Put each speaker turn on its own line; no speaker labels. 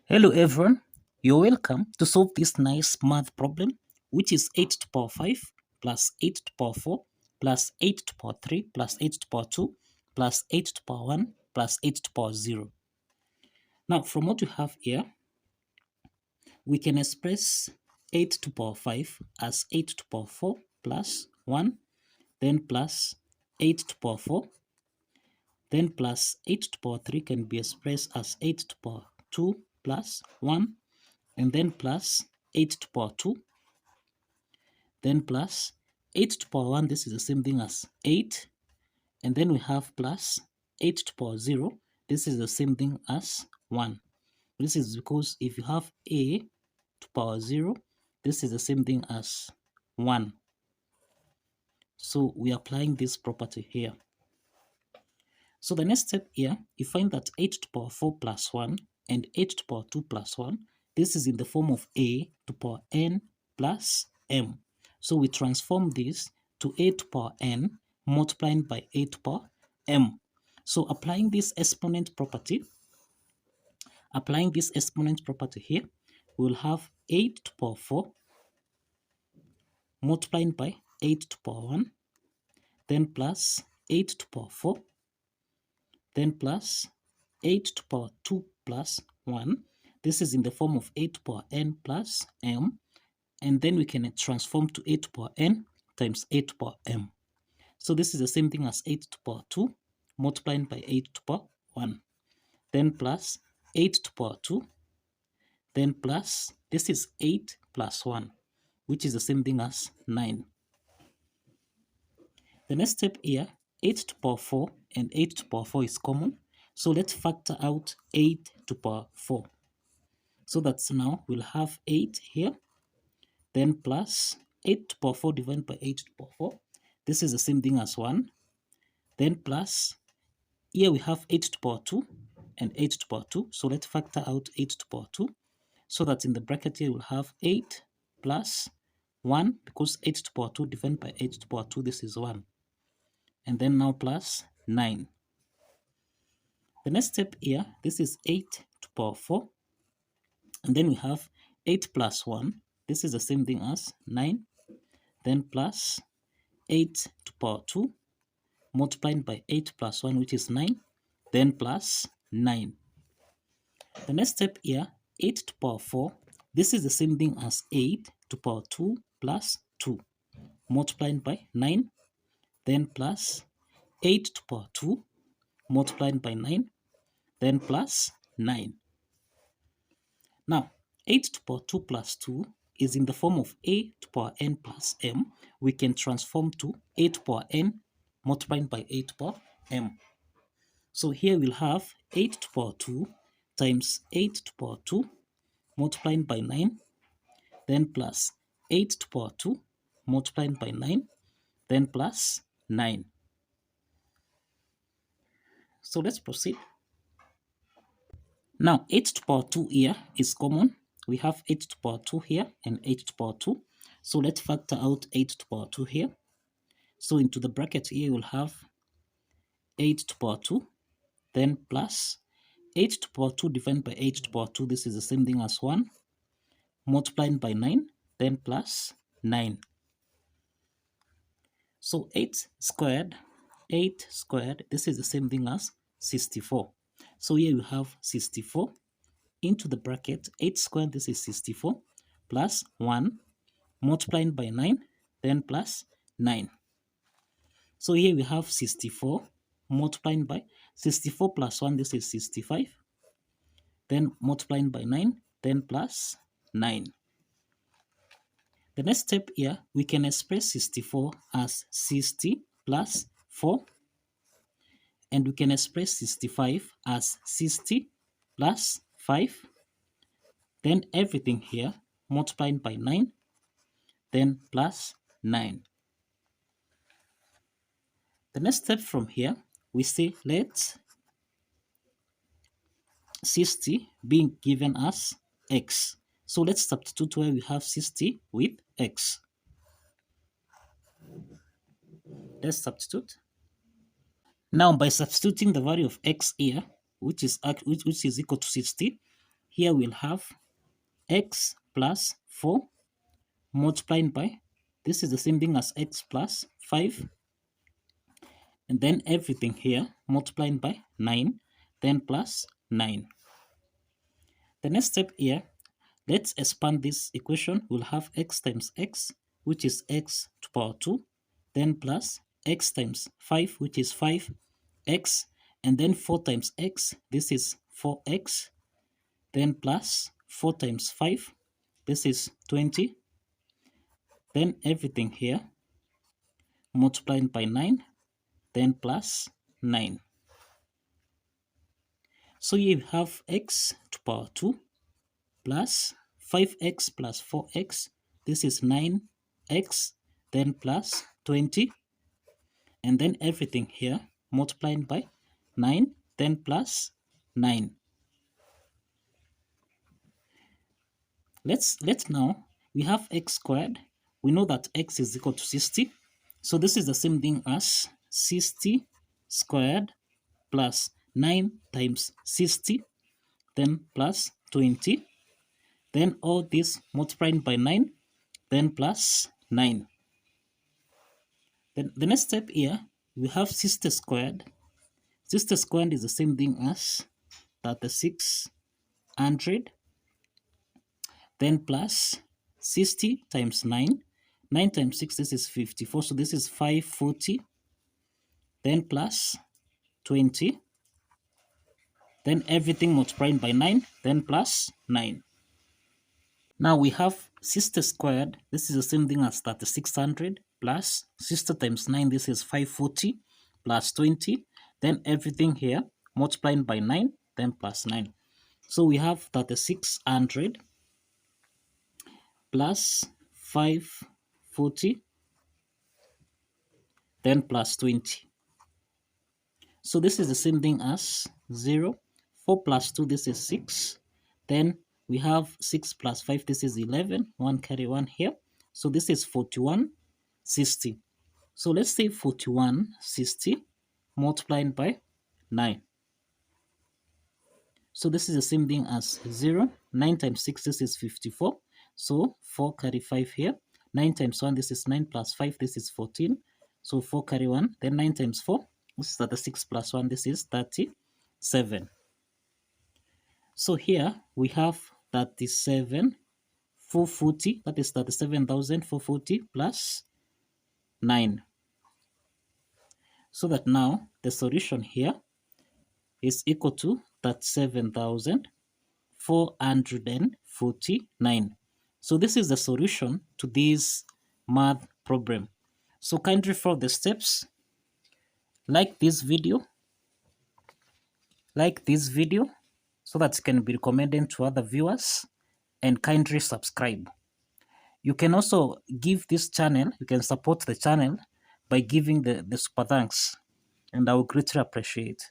Hello everyone, you're welcome to solve this nice math problem, which is 8 to the power 5 plus 8 to the power 4 plus 8 to the power 3 plus 8 to the power 2 plus 8 to the power 1 plus 8 to the power 0. Now, from what we have here, we can express 8 to the power 5 as 8 to the power 4 plus 1, then plus 8 to the power 4, then plus 8 to the power 3 can be expressed as 8 to the power 2 plus 1, and then plus 8 to the power 2, then plus 8 to the power 1, this is the same thing as 8, and then we have plus 8 to the power 0, this is the same thing as 1. This is because if you have a to the power 0, this is the same thing as 1. So we are applying this property here. So the next step here, you find that 8 to the power 4 plus 1 and 8 to the power 2 plus 1, this is in the form of a to the power n plus m. So we transform this to a to the power n multiplying by a to the power m. So applying this exponent property here, we will have 8 to the power 4 multiplying by 8 to the power 1, then plus 8 to the power 4, then plus 8 to the power 2 plus 1. This is in the form of a to the power n plus m, and then we can transform to a to the power n times a to the power m. So this is the same thing as 8 to the power 2 multiplying by 8 to the power 1, then plus 8 to the power 2, then plus, this is 8 plus 1, which is the same thing as 9. The next step here, 8 to the power 4 and 8 to the power 4 is common. So let's factor out 8 to the power 4. So that's now we'll have 8 here, then plus 8 to the power 4 divided by 8 to the power 4. This is the same thing as 1. Then plus, here we have 8 to the power 2 and 8 to the power 2. So let's factor out 8 to the power 2. So that in the bracket here we'll have 8 plus 1, because 8 to the power 2 divided by 8 to the power 2, this is 1. And then now plus 9. The next step here, this is 8 to the power 4. And then we have 8 plus 1. This is the same thing as 9. Then plus 8 to the power 2 multiplied by 8 plus 1, which is 9. Then plus 9. The next step here, 8 to the power 4. This is the same thing as 8 to the power 2 plus 2 multiplied by 9. Then plus 8 to the power 2 multiplied by 9. Then plus 9. Now, 8 to the power 2 plus 2 is in the form of a to the power n plus m. We can transform to a to the power n multiplied by a to the power m. So here we'll have 8 to the power 2 times 8 to the power 2 multiplied by 9, then plus 8 to the power 2 multiplied by 9, then plus 9. So let's proceed. Now 8 to the power 2 here is common. We have 8 to the power 2 here and 8 to the power 2. So let's factor out 8 to the power 2 here. So into the bracket here we'll have 8 to the power 2, then plus 8 to the power 2 divided by 8 to the power 2, this is the same thing as 1, multiplied by 9, then plus 9. So 8 squared, this is the same thing as 64. So here you have 64 into the bracket, 8 squared, this is 64, plus 1, multiplied by 9, then plus 9. So here we have 64 multiplied by 64 plus 1, this is 65, then multiplied by 9, then plus 9. The next step here, we can express 64 as 60 plus 4, and we can express 65 as 60 plus 5, then everything here multiplied by 9, then plus 9. The next step from here, we say let 60 being given as x. So let's substitute where we have 60 with x. Let's substitute. Now by substituting the value of x here, which is equal to 60, here we'll have x plus 4 multiplied by, this is the same thing as x plus 5, and then everything here multiplied by 9, then plus 9. The next step here, let's expand this equation. We'll have x times x, which is x to power 2, then plus x times 5, which is 5x, and then 4 times x, this is 4x, then plus 4 times 5, this is 20, then everything here multiplied by 9, then plus 9. So you have x to power 2 plus 5x plus 4x, this is 9x, then plus 20, and then everything here multiplied by 9, then plus 9. Let's now, we have x squared. We know that x is equal to 60. So this is the same thing as 60 squared plus 9 times 60, then plus 20. Then all this multiplied by 9, then plus 9. Then the next step here, we have 60 squared. 60 squared is the same thing as 3600, then plus 60 times 9. 9 times 6, this is 54, so this is 540, then plus 20, then everything multiplied by 9, then plus 9. Now we have 60 squared, this is the same thing as 3600, plus 60 times 9, this is 540, plus 20, then everything here multiplied by 9, then plus 9. So we have 3600 plus 540, then plus 20. So this is the same thing as 0. 4 plus 2, this is 6. Then we have 6 plus 5, this is 11. 1 carry 1 here. So this is 4160. So let's say 4160 multiplied by 9. So this is the same thing as 0. 9 times 6, this is 54. So 4 carry 5 here. 9 times 1, this is 9 plus 5, this is 14. So 4 carry 1. Then 9 times 4, this is 36 plus 1, this is 37. So here we have 37,440, that is 37,440 plus 9. So that now the solution here is equal to 37,449. So this is the solution to this math problem. So kindly follow the steps. Like this video so that it can be recommended to other viewers, and kindly subscribe. You can also give this channel, you can support the channel by giving the super thanks, and I will greatly appreciate.